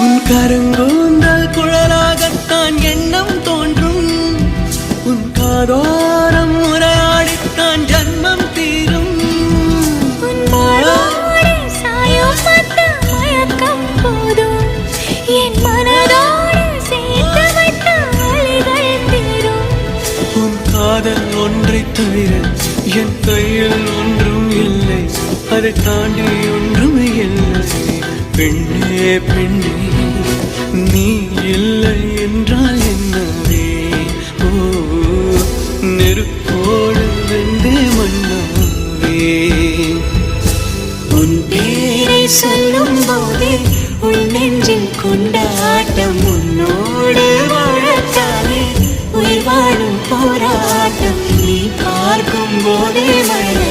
உன் கருங்கூந்தல் குழலாகத்தான் எண்ணம் தோன்றும். உன் காதோரம் உரையாடித்தான் ஜன்மம் தீரும். உன் மாளோடு சாயம் பார்த்த மயக்கம் போதும். என் மனதோடு சேர்த்து வைத்த வழிகள் தீரும். உன் காதல் ஒன்றை தவிர என் கையில் ஒன்றும் இல்லை. அதை தாண்டி ஒன்றும் இல்லை. பெண்ணே பெண்ணே நீ இல்லை என்றால் என்னவே? ஓ நெருப்போடு வெந்தே மண்ணாவே. உன் பேரை சொல்லும் போதே உன் நெஞ்சில் கொண்டாட்டம். உன்னோடு வாழத்தானே உயிர் வாழும் போராட்டம். நீ பார்க்கும் போதே மழை